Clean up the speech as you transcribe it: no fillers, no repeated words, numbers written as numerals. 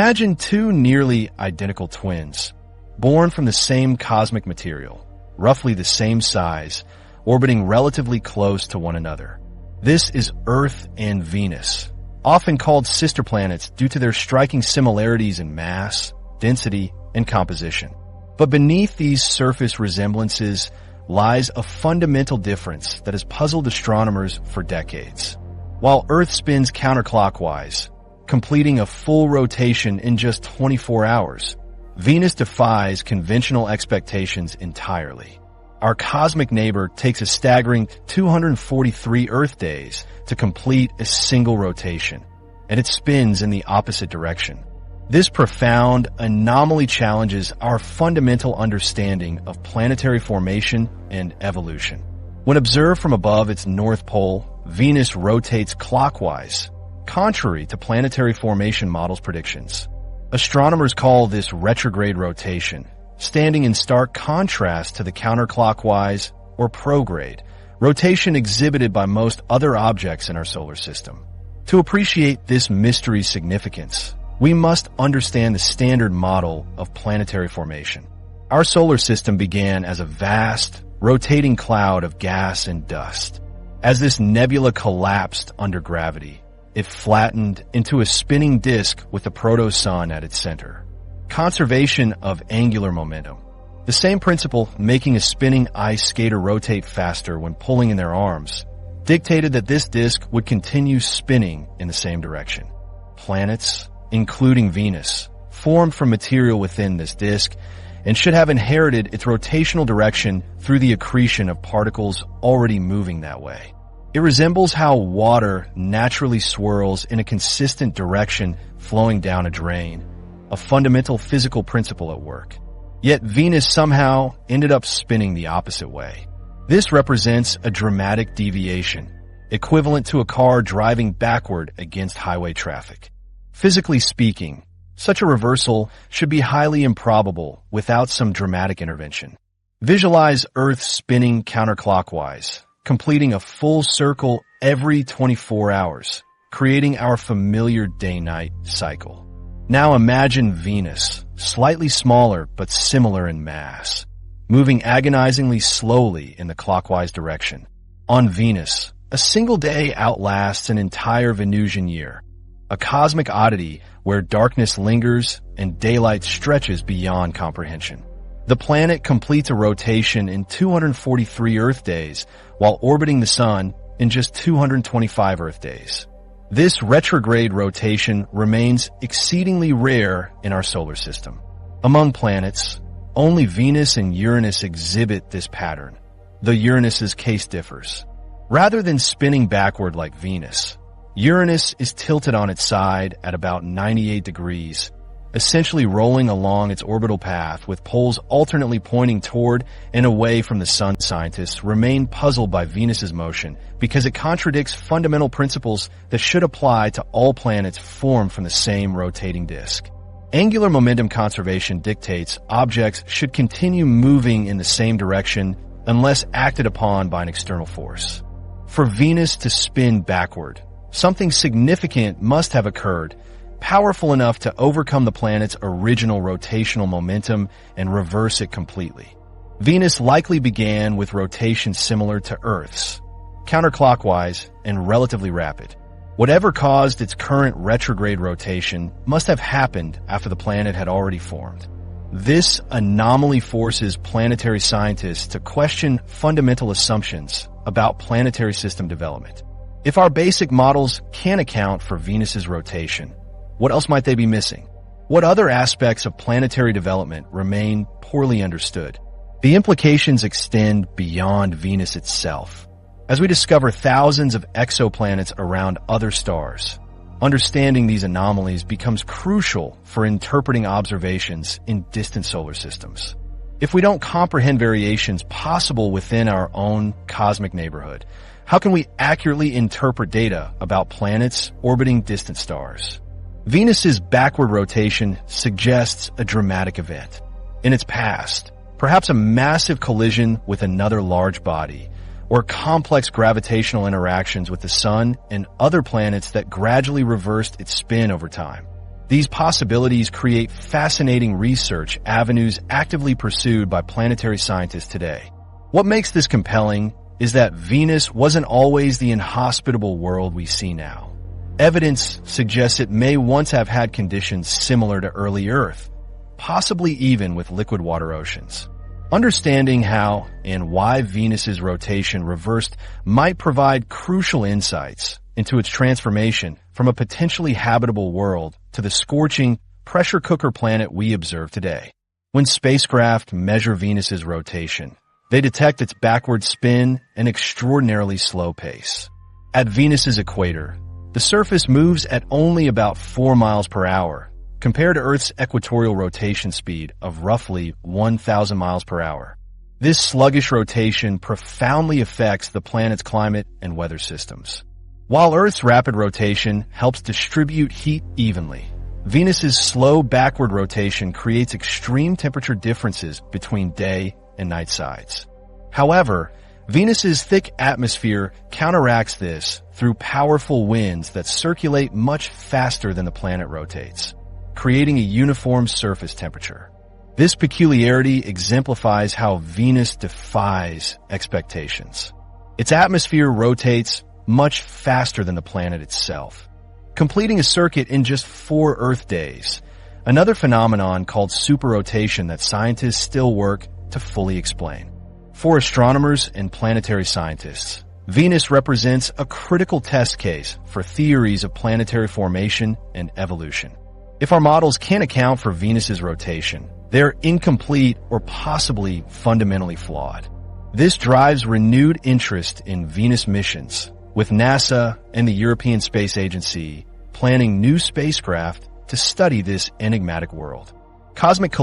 Imagine two nearly identical twins, born from the same cosmic material, roughly the same size, orbiting relatively close to one another. This is Earth and Venus, often called sister planets due to their striking similarities in mass, density, and composition. But beneath these surface resemblances lies a fundamental difference that has puzzled astronomers for decades. While Earth spins counterclockwise, completing a full rotation in just 24 hours, Venus defies conventional expectations entirely. Our cosmic neighbor takes a staggering 243 Earth days to complete a single rotation, and it spins in the opposite direction. This profound anomaly challenges our fundamental understanding of planetary formation and evolution. When observed from above its north pole, Venus rotates clockwise, contrary to planetary formation models' predictions. Astronomers call this retrograde rotation, standing in stark contrast to the counterclockwise or prograde rotation exhibited by most other objects in our solar system. To appreciate this mystery's significance, we must understand the standard model of planetary formation. Our solar system began as a vast, rotating cloud of gas and dust. As this nebula collapsed under gravity, it flattened into a spinning disk with the proto-sun at its center. Conservation of angular momentum, the same principle making a spinning ice skater rotate faster when pulling in their arms, dictated that this disk would continue spinning in the same direction. Planets, including Venus, formed from material within this disk and should have inherited its rotational direction through the accretion of particles already moving that way. It resembles how water naturally swirls in a consistent direction flowing down a drain, a fundamental physical principle at work. Yet Venus somehow ended up spinning the opposite way. This represents a dramatic deviation, equivalent to a car driving backward against highway traffic. Physically speaking, such a reversal should be highly improbable without some dramatic intervention. Visualize Earth spinning counterclockwise, completing a full circle every 24 hours, creating our familiar day-night cycle. Now imagine Venus, slightly smaller but similar in mass, moving agonizingly slowly in the clockwise direction. On Venus, a single day outlasts an entire Venusian year, a cosmic oddity where darkness lingers and daylight stretches beyond comprehension. The planet completes a rotation in 243 Earth days while orbiting the Sun in just 225 Earth days. This retrograde rotation remains exceedingly rare in our solar system. Among planets, only Venus and Uranus exhibit this pattern, though Uranus's case differs. Rather than spinning backward like Venus, Uranus is tilted on its side at about 98 degrees, essentially rolling along its orbital path with poles alternately pointing toward and away from the Sun. Scientists remain puzzled by Venus's motion because it contradicts fundamental principles that should apply to all planets formed from the same rotating disk. Angular momentum conservation dictates objects should continue moving in the same direction unless acted upon by an external force. For Venus to spin backward, something significant must have occurred, powerful enough to overcome the planet's original rotational momentum and reverse it completely. Venus likely began with rotation similar to Earth's, counterclockwise and relatively rapid. Whatever caused its current retrograde rotation must have happened after the planet had already formed. This anomaly forces planetary scientists to question fundamental assumptions about planetary system development. If our basic models can't account for Venus's rotation, what else might they be missing? What other aspects of planetary development remain poorly understood? The implications extend beyond Venus itself. As we discover thousands of exoplanets around other stars, understanding these anomalies becomes crucial for interpreting observations in distant solar systems. If we don't comprehend variations possible within our own cosmic neighborhood, how can we accurately interpret data about planets orbiting distant stars? Venus's backward rotation suggests a dramatic event. In its past, perhaps a massive collision with another large body, or complex gravitational interactions with the Sun and other planets that gradually reversed its spin over time. These possibilities create fascinating research avenues actively pursued by planetary scientists today. What makes this compelling is that Venus wasn't always the inhospitable world we see now. Evidence suggests it may once have had conditions similar to early Earth, possibly even with liquid water oceans. Understanding how and why Venus's rotation reversed might provide crucial insights into its transformation from a potentially habitable world to the scorching, pressure cooker planet we observe today. When spacecraft measure Venus's rotation, they detect its backward spin and extraordinarily slow pace. At Venus's equator, the surface moves at only about 4 miles per hour, compared to Earth's equatorial rotation speed of roughly 1,000 miles per hour. This sluggish rotation profoundly affects the planet's climate and weather systems. While Earth's rapid rotation helps distribute heat evenly, Venus's slow backward rotation creates extreme temperature differences between day and night sides. However, Venus's thick atmosphere counteracts this through powerful winds that circulate much faster than the planet rotates, creating a uniform surface temperature. This peculiarity exemplifies how Venus defies expectations. Its atmosphere rotates much faster than the planet itself, completing a circuit in just 4 Earth days, another phenomenon called superrotation that scientists still work to fully explain. For astronomers and planetary scientists, Venus represents a critical test case for theories of planetary formation and evolution. If our models can't account for Venus's rotation, they're incomplete or possibly fundamentally flawed. This drives renewed interest in Venus missions, with NASA and the European Space Agency planning new spacecraft to study this enigmatic world. Cosmic